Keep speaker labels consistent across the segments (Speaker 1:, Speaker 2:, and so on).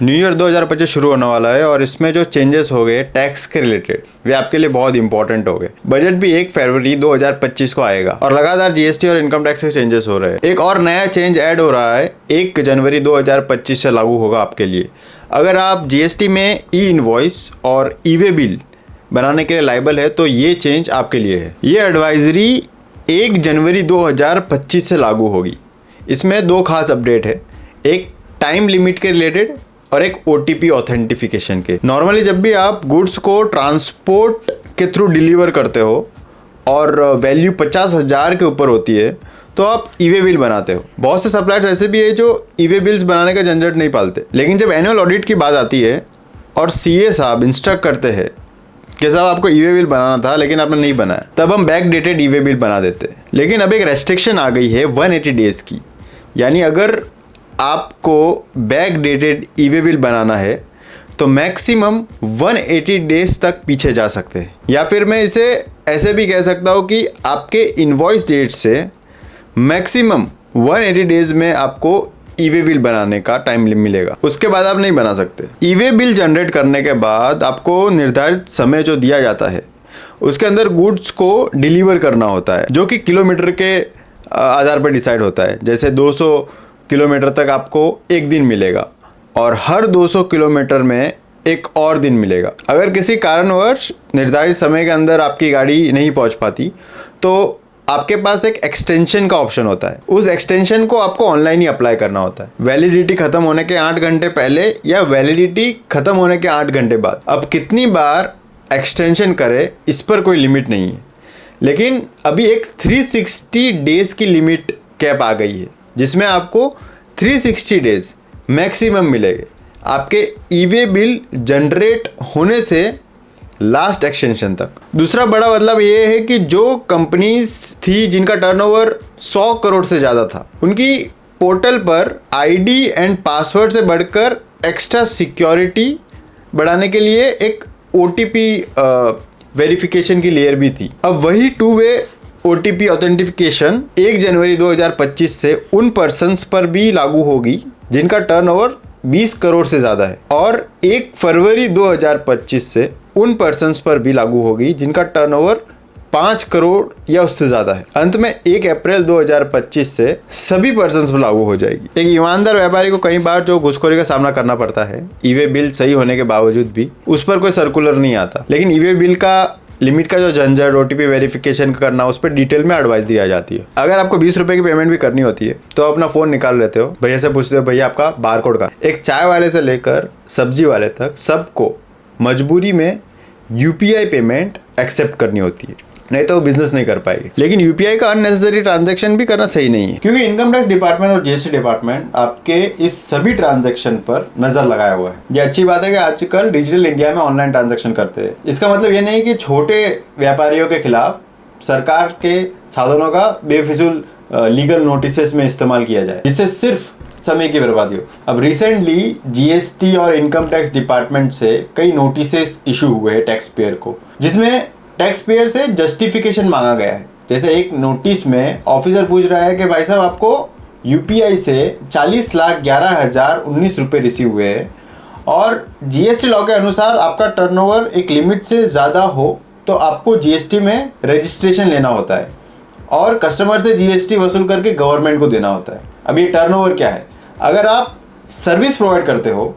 Speaker 1: New year 2025 शुरू होने वाला है और इसमें जो चेंजेस हो गए टैक्स के रिलेटेड वे आपके लिए बहुत इंपॉर्टेंट हो गए। बजट भी 1 फरवरी 2025 को आएगा और लगातार जीएसटी और इनकम टैक्स के चेंजेस हो रहे हैं। एक और नया चेंज ऐड हो रहा है 1 जनवरी 2025 से लागू होगा आपके लिए। अगर आप जीएसटी में ई इनवॉइस और ई वे बिल बनाने के लिए लायबल है तो ये चेंज आपके लिए है। ये एडवाइजरी 1 जनवरी 2025 से लागू होगी। इसमें 2 खास अपडेट है, एक टाइम लिमिट के रिलेटेड और एक OTP ऑथेंटिफिकेशन के। नॉर्मली जब भी आप गुड्स को ट्रांसपोर्ट के थ्रू डिलीवर करते हो और वैल्यू 50,000 के ऊपर होती है तो आप ई वे बिल बनाते हो। बहुत से सप्लायर्स ऐसे भी है जो ई वे बिल्स बनाने का झंझट नहीं पालते, लेकिन जब एनुअल ऑडिट की बात आती है और CA साहब इंस्ट्रक्ट करते हैं कि साहब आपको ई वे बिल बनाना था लेकिन आपने नहीं बनाया, तब हम बैक डेटेड ई वे बिल बना देते हैं। लेकिन अब एक रेस्ट्रिक्शन आ गई है 180 डेज़ की, यानी अगर आपको बैक डेटेड ई वे बिल बनाना है तो मैक्सिमम 180 डेज तक पीछे जा सकते हैं। या फिर मैं इसे ऐसे भी कह सकता हूँ कि आपके इनवॉइस डेट से मैक्सिमम 180 डेज में आपको ई वे बिल बनाने का टाइम मिलेगा, उसके बाद आप नहीं बना सकते। ई वे बिल जनरेट करने के बाद आपको निर्धारित समय जो दिया जाता है उसके अंदर गुड्स को डिलीवर करना होता है, जो कि किलोमीटर के आधार पर डिसाइड होता है। जैसे 200 किलोमीटर तक आपको 1 दिन मिलेगा और हर 200 किलोमीटर में एक और दिन मिलेगा। अगर किसी कारणवश निर्धारित समय के अंदर आपकी गाड़ी नहीं पहुंच पाती तो आपके पास एक एक्सटेंशन का ऑप्शन होता है। उस एक्सटेंशन को आपको ऑनलाइन ही अप्लाई करना होता है, वैलिडिटी खत्म होने के 8 घंटे पहले या वैलिडिटी खत्म होने के 8 घंटे बाद। अब कितनी बार एक्सटेंशन करे इस पर कोई लिमिट नहीं है, लेकिन अभी एक 360 डेज की लिमिट कैप आ गई है जिसमें आपको 360 डेज मैक्सिमम मिलेंगे आपके ई वे बिल जनरेट होने से लास्ट एक्सटेंशन तक। दूसरा बड़ा बदलाव ये है कि जो कंपनीज थी जिनका टर्नओवर 100 करोड़ से ज़्यादा था, उनकी पोर्टल पर आईडी एंड पासवर्ड से बढ़कर एक्स्ट्रा सिक्योरिटी बढ़ाने के लिए एक OTP वेरिफिकेशन की लेयर भी थी। अब वही 2 वे OTP ऑथेंटिफिकेशन 1 जनवरी 2025 से उन पर्सन्स पर भी लागू होगी जिनका टर्नओवर 20 करोड़ से ज़्यादा है, और 1 फरवरी 2025 से उन पर्सन्स पर भी लागू होगी जिनका टर्नओवर 5 करोड़ या उससे ज़्यादा है। अंत में 1 अप्रैल 2025 से सभी पर्सन्स पर लागू हो जाएगी। एक ईमानदार व्यापारी को कई बार जो घुसखोरी का सामना करना पड़ता है, ई वे बिल सही होने के बावजूद भी उस पर कोई सर्कुलर नहीं आता, लेकिन ई वे बिल का लिमिट का जो झंझट OTP वेरिफिकेशन करना उस पर डिटेल में एडवाइजरी आ जाती है। अगर आपको 20 रुपए की पेमेंट भी करनी होती है तो अपना फ़ोन निकाल लेते हो, भैया से पूछते हो भैया आपका बार कोड का। एक चाय वाले से लेकर सब्जी वाले तक सबको मजबूरी में UPI पेमेंट एक्सेप्ट करनी होती है, नहीं तो वो बिजनेस नहीं कर पाएगी। लेकिन UPI का अननेसेसरी ट्रांजैक्शन भी करना सही नहीं है, क्योंकि इनकम टैक्स डिपार्टमेंट और GST डिपार्टमेंट आपके इस सभी ट्रांजैक्शन पर नजर लगाया हुआ है। ये अच्छी बात है कि आजकल डिजिटल इंडिया में ऑनलाइन ट्रांजैक्शन करते हैं। इसका मतलब ये नहीं कि छोटे व्यापारियों के खिलाफ सरकार के साधनों का बेफिजूल लीगल नोटिस में इस्तेमाल किया जाए, जिससे सिर्फ समय की बर्बादी हो। अब रिसेंटली GST और इनकम टैक्स डिपार्टमेंट से कई नोटिसेस इशू हुए हैं टैक्स पेयर को, जिसमें टैक्स पेयर से जस्टिफिकेशन मांगा गया है। जैसे एक नोटिस में ऑफिसर पूछ रहा है कि भाई साहब आपको UPI से 40,11,019 रुपये रिसीव हुए हैं और GST लॉ के अनुसार आपका टर्नओवर एक लिमिट से ज़्यादा हो तो आपको GST में रजिस्ट्रेशन लेना होता है और कस्टमर से GST वसूल करके गवर्नमेंट को देना होता है। अब ये टर्नओवर क्या है? अगर आप सर्विस प्रोवाइड करते हो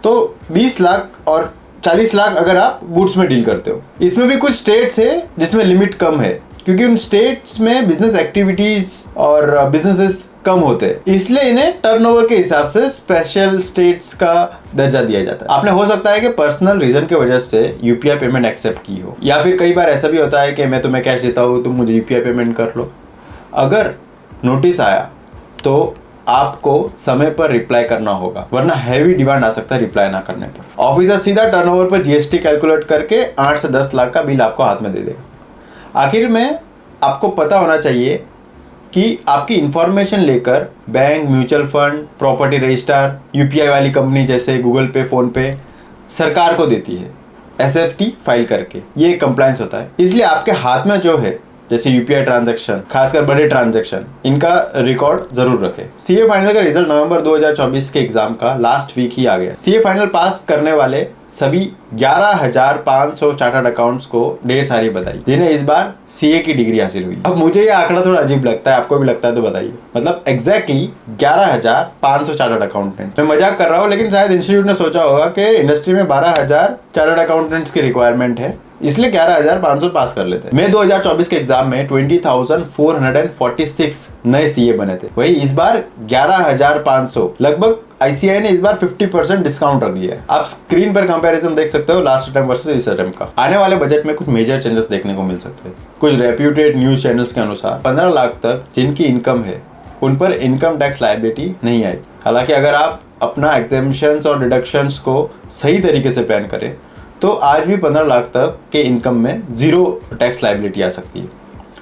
Speaker 1: तो 20 लाख और 40 लाख अगर आप गुड्स में डील करते हो। इसमें भी कुछ स्टेट्स है जिसमें लिमिट कम है, क्योंकि उन स्टेट्स में बिजनेस एक्टिविटीज और बिजनेसेस कम होते हैं, इसलिए इन्हें टर्नओवर के हिसाब से स्पेशल स्टेट्स का दर्जा दिया जाता है। आपने हो सकता है कि पर्सनल रीजन की वजह से UPI पेमेंट एक्सेप्ट की हो, या फिर कई बार ऐसा भी होता है कि मैं तुम्हें कैश देता हूँ तुम मुझे UPI पेमेंट कर लो। अगर नोटिस आया तो आपको समय पर रिप्लाई करना होगा, वरना हैवी डिमांड आ सकता है रिप्लाई ना करने पर। ऑफिसर सीधा टर्नओवर पर GST कैलकुलेट करके 8 से 10 लाख का बिल आपको हाथ में दे देगा। आखिर में आपको पता होना चाहिए कि आपकी इंफॉर्मेशन लेकर bank, mutual fund, property registrar, UPI वाली कंपनी जैसे गूगल पे, फोन पे सरकार को देती है SFT फाइल करके। ये कंप्लायंस होता है, इसलिए आपके हाथ में जो है जैसे यूपीआई ट्रांजैक्शन, खासकर बड़े ट्रांजैक्शन, इनका रिकॉर्ड जरूर रखें। सीए फाइनल का रिजल्ट नवंबर 2024 के एग्जाम का लास्ट वीक ही आ गया। सीए फाइनल पास करने वाले सभी 11,500 चार्टर्ड अकाउंट्स को ढेर सारी बधाई, जिन्हें इस बार सीए की डिग्री हासिल हुई। अब मुझे ये आंकड़ा थोड़ा अजीब लगता है, आपको भी लगता है तो बताइए। मतलब एग्जैक्टली 11,500 चार्टर्ड अकाउंटेंट। मैं मजाक कर रहा हूँ, लेकिन शायद इंस्टीट्यूट ने सोचा होगा कि इंडस्ट्री में 12,000 चार्टर्ड अकाउंटेंट्स की रिक्वायरमेंट है, इसलिए 11,500 पास कर लेते हैं। मई 2024 के एग्जाम में 20,446 नए सीए बने थे, वही इस बार 11,500। लगभग आईसीआई ने इस बार 50% डिस्काउंट रख दिया है। आप स्क्रीन पर कंपैरिजन देख सकते हो लास्ट अटेम्प्ट वर्सेस इस अटेम्प्ट का। आने वाले बजट में कुछ मेजर चेंजेस देखने को मिल सकते हैं। कुछ रेप्यूटेड न्यूज चैनल्स के अनुसार 15 लाख तक जिनकी इनकम है उन पर इनकम टैक्स लायबिलिटी नहीं आई। हालांकि अगर आप अपना एग्जेम्पशंस और डिडक्शंस को सही तरीके से प्लान करें तो आज भी 15 लाख तक के इनकम में जीरो टैक्स लायबिलिटी आ सकती है।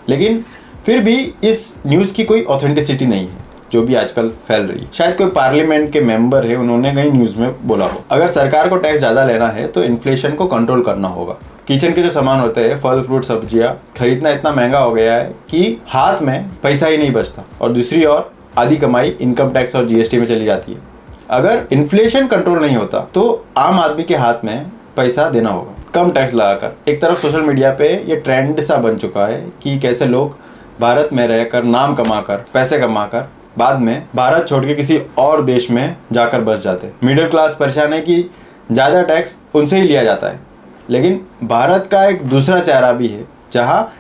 Speaker 1: लेकिन फिर भी इस न्यूज़ की कोई ऑथेंटिसिटी नहीं है जो भी आजकल फैल रही है। शायद कोई पार्लियामेंट के मेंबर है, उन्होंने कहीं न्यूज़ में बोला हो। अगर सरकार को टैक्स ज़्यादा लेना है तो इन्फ्लेशन को कंट्रोल करना होगा। किचन के जो सामान होते हैं, फल फ्रूट सब्जियां खरीदना इतना महंगा हो गया है कि हाथ में पैसा ही नहीं बचता, और दूसरी ओर आधी कमाई इनकम टैक्स और जीएसटी में चली जाती है। अगर इन्फ्लेशन कंट्रोल नहीं होता तो आम आदमी के हाथ में पैसा देना होगा कम टैक्स लगाकर। एक तरफ सोशल मीडिया पे ये ट्रेंड सा बन चुका है कि कैसे लोग भारत में रहकर नाम कमाकर पैसे कमाकर बाद में भारत छोड़ के किसी और देश में जाकर बस जाते हैं। मिडिल क्लास परेशान है कि ज़्यादा टैक्स उनसे ही लिया जाता है। लेकिन भारत का एक दूसरा चेहरा भी है जहाँ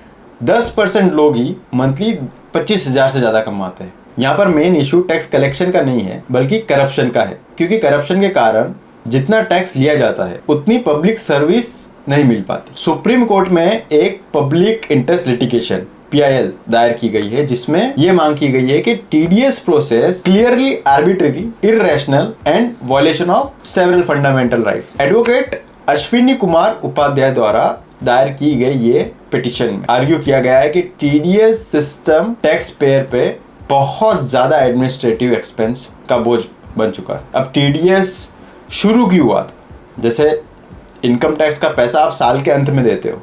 Speaker 1: 10% लोग ही मंथली 25,000 से ज़्यादा कमाते हैं। यहाँ पर मेन इशू टैक्स कलेक्शन का नहीं है बल्कि करप्शन का है, क्योंकि करप्शन के कारण जितना टैक्स लिया जाता है उतनी पब्लिक सर्विस नहीं मिल पाती। सुप्रीम कोर्ट में एक पब्लिक इंटरेस्ट लिटिगेशन PIL दायर की गई है, जिसमें यह मांग की गई है कि TDS process clearly arbitrary, irrational and violation of several fundamental rights. Advocate Ashwini Kumar Upadhyay द्वारा दायर की गई ये पिटीशन में आर्ग्यू किया गया है कि TDS सिस्टम टैक्स पेयर पे बहुत ज्यादा एडमिनिस्ट्रेटिव एक्सपेंस का बोझ बन चुका है। अब TDS शुरू क्यों हुआ था? जैसे इनकम टैक्स का पैसा आप साल के अंत में देते हो,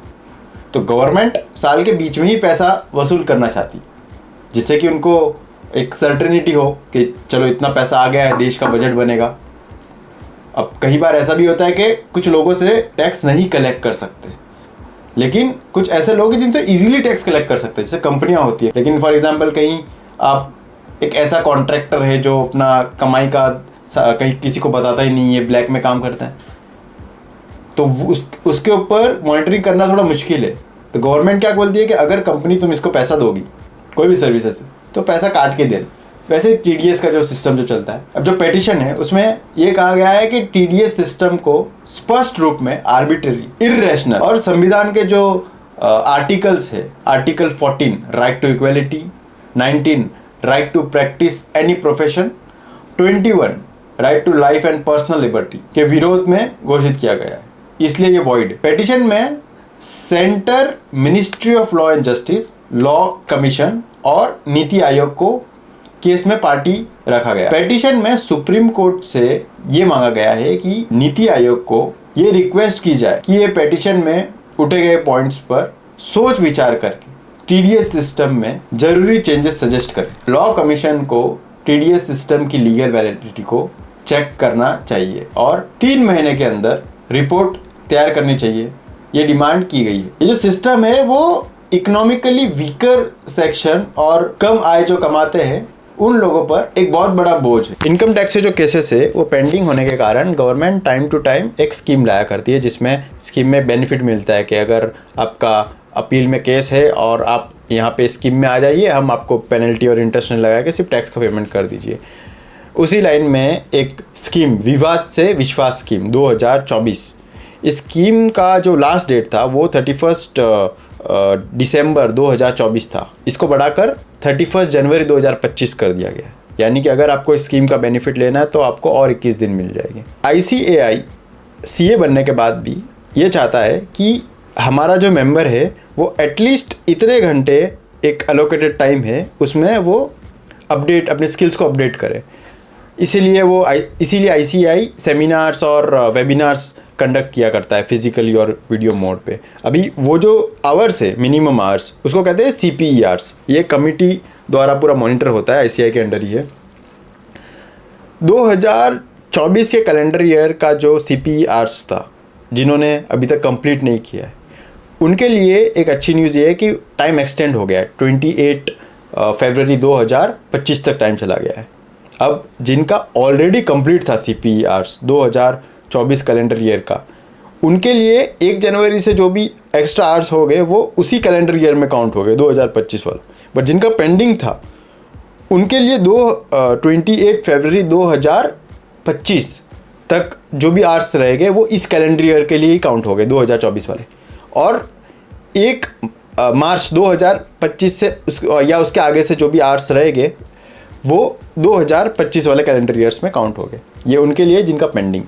Speaker 1: तो गवर्नमेंट साल के बीच में ही पैसा वसूल करना चाहती, जिससे कि उनको एक सर्टेनिटी हो कि चलो इतना पैसा आ गया है, देश का बजट बनेगा। अब कई बार ऐसा भी होता है कि कुछ लोगों से टैक्स नहीं कलेक्ट कर सकते, लेकिन कुछ ऐसे लोग हैं जिनसे इजीली टैक्स कलेक्ट कर सकते हैं, जैसे कंपनियां होती है। लेकिन फॉर एग्जांपल कहीं आप एक ऐसा कॉन्ट्रैक्टर है जो अपना कमाई का कहीं किसी को बताता ही नहीं है, ब्लैक में काम करता है, तो उसके ऊपर मॉनिटरिंग करना थोड़ा मुश्किल है। तो गवर्नमेंट क्या बोलती है कि अगर कंपनी तुम इसको पैसा दोगी कोई भी सर्विसेज से तो पैसा काट के देना। वैसे TDS का जो सिस्टम जो चलता है, अब जो पेटिशन है उसमें ये कहा गया है कि TDS सिस्टम को स्पष्ट रूप में आर्बिट्रेरी, इररेशनल और संविधान के जो आर्टिकल्स है, article 14 right to equality, 19 right to practice any profession, 21 right to life and personal liberty के विरोध में घोषित किया गया है, इसलिए ये वॉइड। पेटिशन में centre, ministry of law and justice, law commission और नीति आयोग को केस में पार्टी रखा गया। पेटिशन में सुप्रीम कोर्ट से ये मांगा गया है कि नीति आयोग को ये रिक्वेस्ट की जाए कि ये पेटिशन में उठे गए पॉइंट्स पर सोच विचार करके TDS सिस्टम में जरूरी चेंजेस सजेस्ट करें। लॉ कमीशन को TDS सिस्टम की लीगल वैलिडिटी को चेक करना चाहिए और 3 महीने के अंदर रिपोर्ट तैयार करनी चाहिए, ये डिमांड की गई है। ये जो सिस्टम है वो इकोनॉमिकली वीकर सेक्शन और कम आय जो कमाते हैं उन लोगों पर एक बहुत बड़ा बोझ है। इनकम टैक्स से जो केसेस है वो पेंडिंग होने के कारण गवर्नमेंट टाइम टू टाइम एक स्कीम लाया करती है, जिसमें स्कीम में बेनिफिट मिलता है कि अगर आपका अपील में केस है और आप यहाँ पे स्कीम में आ जाइए, हम आपको पेनल्टी और इंटरेस्ट नहीं लगा के सिर्फ टैक्स का पेमेंट कर दीजिए। उसी लाइन में एक स्कीम विवाद से विश्वास स्कीम 2024, इस स्कीम का जो लास्ट डेट था वो 31 दिसंबर 2024 था। इसको बढ़ाकर 31 जनवरी 2025 कर दिया गया। यानी कि अगर आपको इस स्कीम का बेनिफिट लेना है तो आपको और 21 दिन मिल जाएंगे। ICAI CA बनने के बाद भी ये चाहता है कि हमारा जो मेंबर है वो एटलीस्ट इतने घंटे, एक अलोकेटेड टाइम है उसमें वो अपडेट, अपने स्किल्स को अपडेट करे। इसीलिए ICAI सेमिनार्स और वेबिनार्स कंडक्ट किया करता है फिजिकली और वीडियो मोड पे। अभी वो जो आवर्स है, मिनिमम आवर्स, उसको कहते हैं CPE आवर्स। ये कमिटी द्वारा पूरा मॉनिटर होता है, ICAI के अंडर ही है। 2024 के कैलेंडर ईयर का जो CPE आवर्स था, जिन्होंने अभी तक कंप्लीट नहीं किया है, उनके लिए एक अच्छी न्यूज़ ये है कि टाइम एक्सटेंड हो गया है। 28 फरवरी 2025 तक टाइम चला गया है। अब जिनका ऑलरेडी कंप्लीट था CPE आवर्स 2024 कैलेंडर ईयर का, उनके लिए 1 जनवरी से जो भी एक्स्ट्रा आवर्स हो गए वो उसी कैलेंडर ईयर में काउंट हो गए, 2025 वाला। बट जिनका पेंडिंग था उनके लिए 28 फरवरी 2025 तक जो भी आवर्स रह गए वो इस कैलेंडर ईयर के लिए ही काउंट हो गए, 2024 वाले। और 1 मार्च 2025 से या उसके आगे से जो भी आवर्स रह गए वो 2025 वाले कैलेंडर ईयर्स में काउंट हो गए। ये उनके लिए जिनका पेंडिंग।